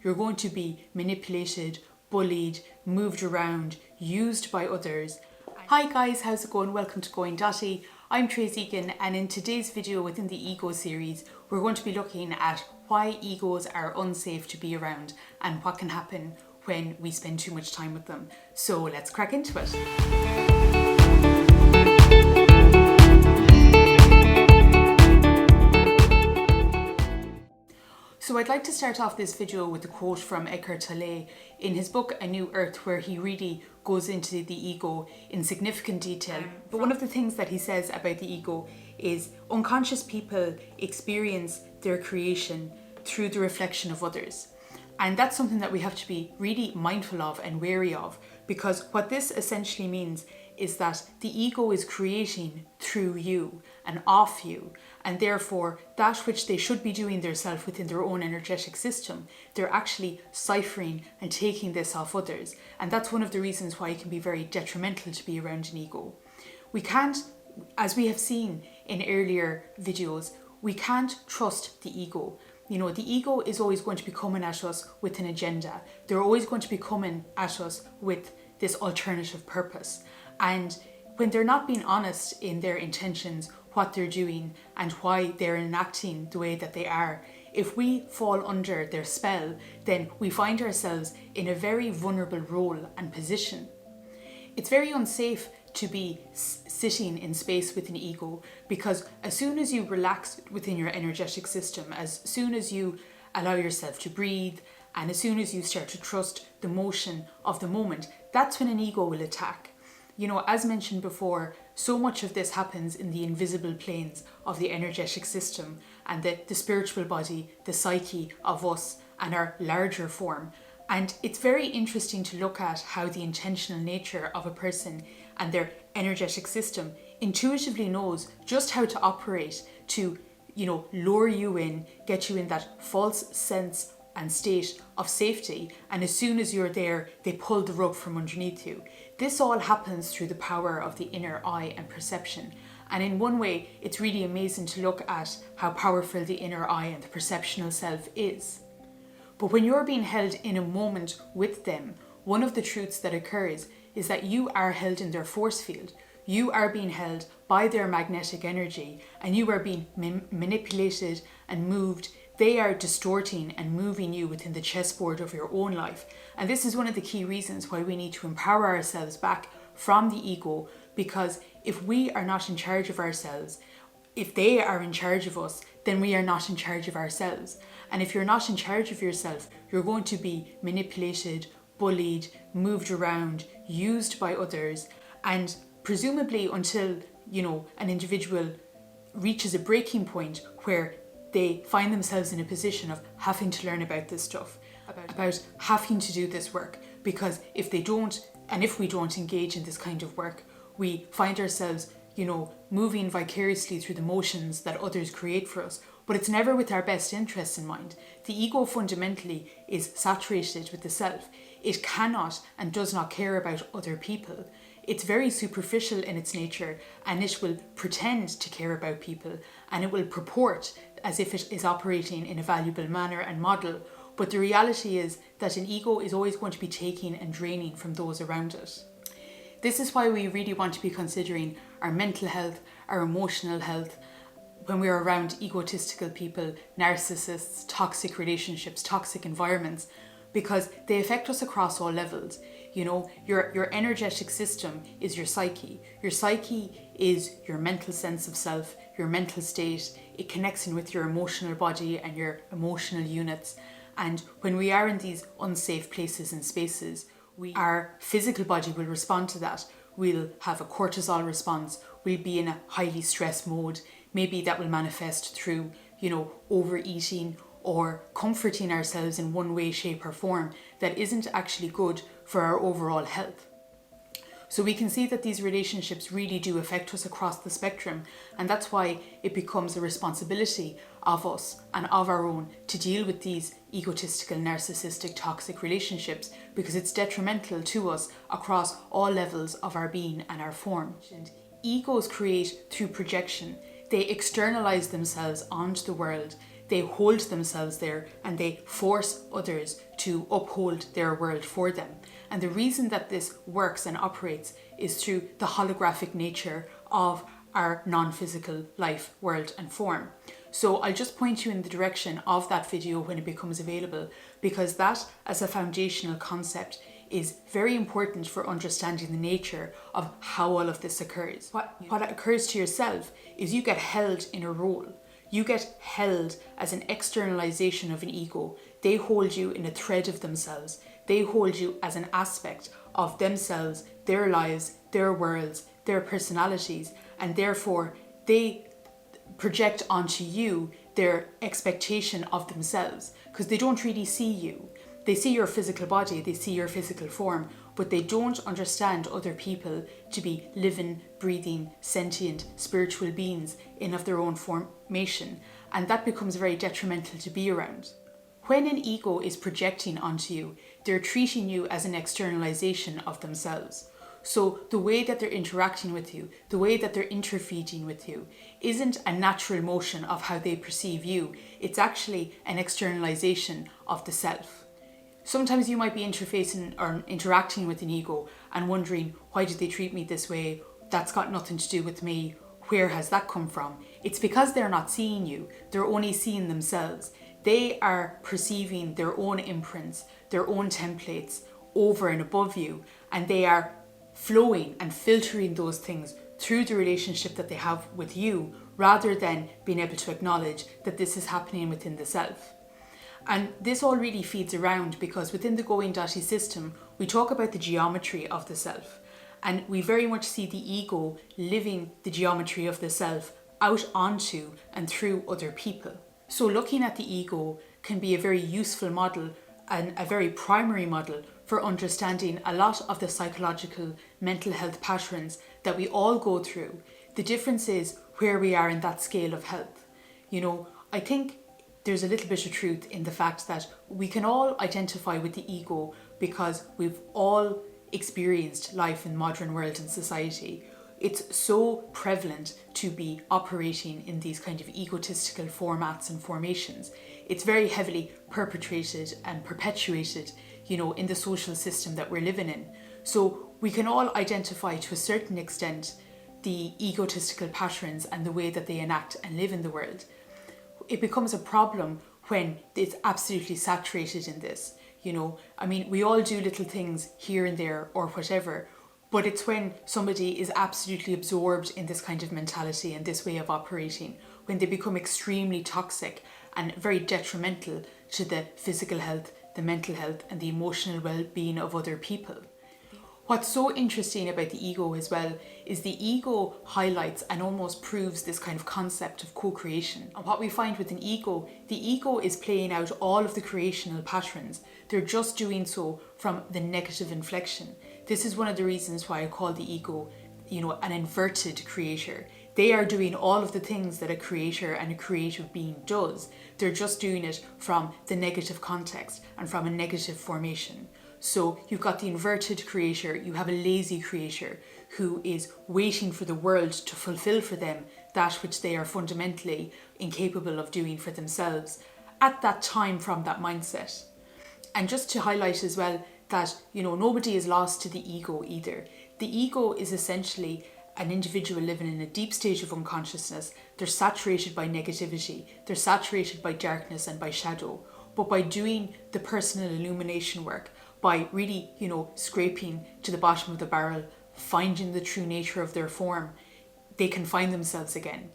you're going to be manipulated, bullied, moved around, used by others. Hi guys, how's it going? Welcome to Going Dotty. I'm Tracy Egan, and in today's video within the ego series, we're going to be looking at why egos are unsafe to be around and what can happen when we spend too much time with them. So let's crack into it. So I'd like to start off this video with a quote from Eckhart Tolle in his book A New Earth, where he really goes into the ego in significant detail. But one of the things that he says about the ego is unconscious people experience their creation through the reflection of others. And that's something that we have to be really mindful of and wary of, because what this essentially means is that the ego is creating through you and of you, and therefore that which they should be doing themselves within their own energetic system, they're actually ciphering and taking this off others. And that's one of the reasons why it can be very detrimental to be around an ego. We can't, as we have seen in earlier videos, we can't trust the ego. You know, the ego is always going to be coming at us with an agenda. They're always going to be coming at us with this alternative purpose. And when they're not being honest in their intentions, what they're doing and why they're enacting the way that they are, if we fall under their spell, then we find ourselves in a very vulnerable role and position. It's very unsafe to be sitting in space with an ego, because as soon as you relax within your energetic system, as soon as you allow yourself to breathe, and as soon as you start to trust the motion of the moment, that's when an ego will attack. You know, as mentioned before, so much of this happens in the invisible planes of the energetic system and the spiritual body, the psyche of us and our larger form. And it's very interesting to look at how the intentional nature of a person and their energetic system intuitively knows just how to operate to, you know, lure you in, get you in that false sense and state of safety, and as soon as you're there, they pull the rug from underneath you. This all happens through the power of the inner eye and perception. And in one way, it's really amazing to look at how powerful the inner eye and the perceptional self is. But when you're being held in a moment with them, one of the truths that occurs is that you are held in their force field. You are being held by their magnetic energy, and you are being manipulated and moved. They are distorting and moving you within the chessboard of your own life. And this is one of the key reasons why we need to empower ourselves back from the ego, because if we are not in charge of ourselves, if they are in charge of us, then we are not in charge of ourselves. And if you're not in charge of yourself, you're going to be manipulated, bullied, moved around, used by others, and presumably until, you know, an individual reaches a breaking point where they find themselves in a position of having to learn about this stuff, about having to do this work. Because if they don't, and if we don't engage in this kind of work, we find ourselves, you know, moving vicariously through the motions that others create for us. But it's never with our best interests in mind. The ego fundamentally is saturated with the self. It cannot and does not care about other people. It's very superficial in its nature, and it will pretend to care about people, and it will purport as if it is operating in a valuable manner and model. But the reality is that an ego is always going to be taking and draining from those around it. This is why we really want to be considering our mental health, our emotional health, when we're around egotistical people, narcissists, toxic relationships, toxic environments, because they affect us across all levels. You know, your energetic system is your psyche. Your psyche is your mental sense of self, your mental state. It connects in with your emotional body and your emotional units. And when we are in these unsafe places and spaces, our physical body will respond to that. We'll have a cortisol response. We'll be in a highly stressed mode. Maybe that will manifest through, you know, overeating or comforting ourselves in one way, shape or form that isn't actually good for our overall health. So we can see that these relationships really do affect us across the spectrum, and that's why it becomes a responsibility of us and of our own to deal with these egotistical, narcissistic, toxic relationships, because it's detrimental to us across all levels of our being and our form. Egos create through projection. They externalize themselves onto the world. they hold themselves there and they force others to uphold their world for them. And the reason that this works and operates is through the holographic nature of our non-physical life, world and form. So I'll just point you in the direction of that video when it becomes available, because that as a foundational concept is very important for understanding the nature of how all of this occurs. What occurs to yourself is you get held in a role. You get held as an externalization of an ego. They hold you in a thread of themselves. They hold you as an aspect of themselves, their lives, their worlds, their personalities, and therefore they project onto you their expectation of themselves, because they don't really see you. They see your physical body, they see your physical form, but they don't understand other people to be living, breathing, sentient, spiritual beings in of their own formation, and that becomes very detrimental to be around. When an ego is projecting onto you, they're treating you as an externalization of themselves. So the way that they're interacting with you, the way that they're interfeeding with you, isn't a natural motion of how they perceive you. It's actually an externalization of the self. Sometimes you might be interfacing or interacting with an ego and wondering, why did they treat me this way? That's got nothing to do with me. Where has that come from? It's because they're not seeing you. They're only seeing themselves. They are perceiving their own imprints, their own templates over and above you, and they are flowing and filtering those things through the relationship that they have with you, rather than being able to acknowledge that this is happening within the self. And this all really feeds around because within the Going Dotty system, we talk about the geometry of the self. And we very much see the ego living the geometry of the self out onto and through other people. So looking at the ego can be a very useful model and a very primary model for understanding a lot of the psychological mental health patterns that we all go through. The difference is where we are in that scale of health. You know, I think there's a little bit of truth in the fact that we can all identify with the ego because we've all experienced life in the modern world and society. It's so prevalent to be operating in these kind of egotistical formats and formations. It's very heavily perpetrated and perpetuated, you know, in the social system that we're living in. So we can all identify to a certain extent the egotistical patterns and the way that they enact and live in the world. It becomes a problem when it's absolutely saturated in this. You know, I mean, we all do little things here and there or whatever, but it's when somebody is absolutely absorbed in this kind of mentality and this way of operating, when they become extremely toxic and very detrimental to the physical health, the mental health and the emotional well-being of other people. What's so interesting about the ego as well is the ego highlights and almost proves this kind of concept of co-creation. And what we find with an ego, the ego is playing out all of the creational patterns. They're just doing so from the negative inflection. This is one of the reasons why I call the ego, you know, an inverted creator. They are doing all of the things that a creator and a creative being does. They're just doing it from the negative context and from a negative formation. So you've got the inverted creator, you have a lazy creator who is waiting for the world to fulfill for them that which they are fundamentally incapable of doing for themselves at that time from that mindset. And just to highlight as well that, you know, nobody is lost to the ego either. The ego is essentially an individual living in a deep stage of unconsciousness. They're saturated by negativity, they're saturated by darkness and by shadow. But by doing the personal illumination work, by really, you know, scraping to the bottom of the barrel, finding the true nature of their form, they can find themselves again.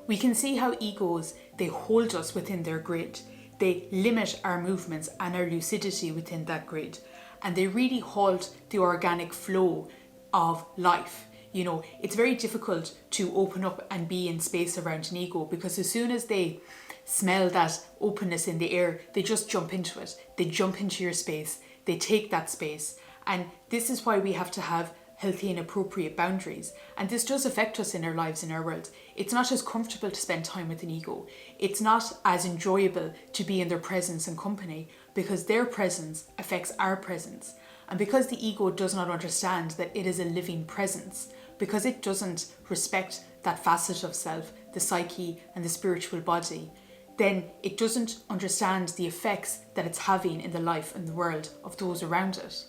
We can see how egos, they hold us within their grid. They limit our movements and our lucidity within that grid. And they really halt the organic flow of life. You know, it's very difficult to open up and be in space around an ego because as soon as they smell that openness in the air, they just jump into it. They jump into your space. They take that space. And this is why we have to have healthy and appropriate boundaries. And this does affect us in our lives, in our world. It's not as comfortable to spend time with an ego. It's not as enjoyable to be in their presence and company because their presence affects our presence. And because the ego does not understand that it is a living presence, because it doesn't respect that facet of self, the psyche and the spiritual body, then it doesn't understand the effects that it's having in the life and the world of those around it.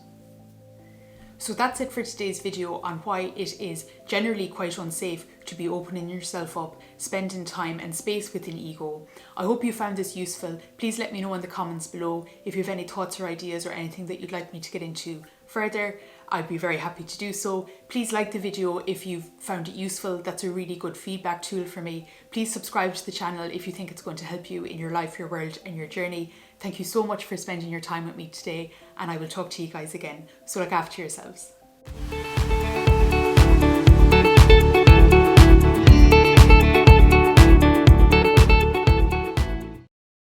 So that's it for today's video on why it is generally quite unsafe to be opening yourself up, spending time and space with an ego. I hope you found this useful. Please let me know in the comments below if you have any thoughts or ideas or anything that you'd like me to get into further. I'd be very happy to do so. Please like the video if you've found it useful. That's a really good feedback tool for me. Please subscribe to the channel if you think it's going to help you in your life, your world and your journey. Thank you so much for spending your time with me today, and I will talk to you guys again. So look after yourselves.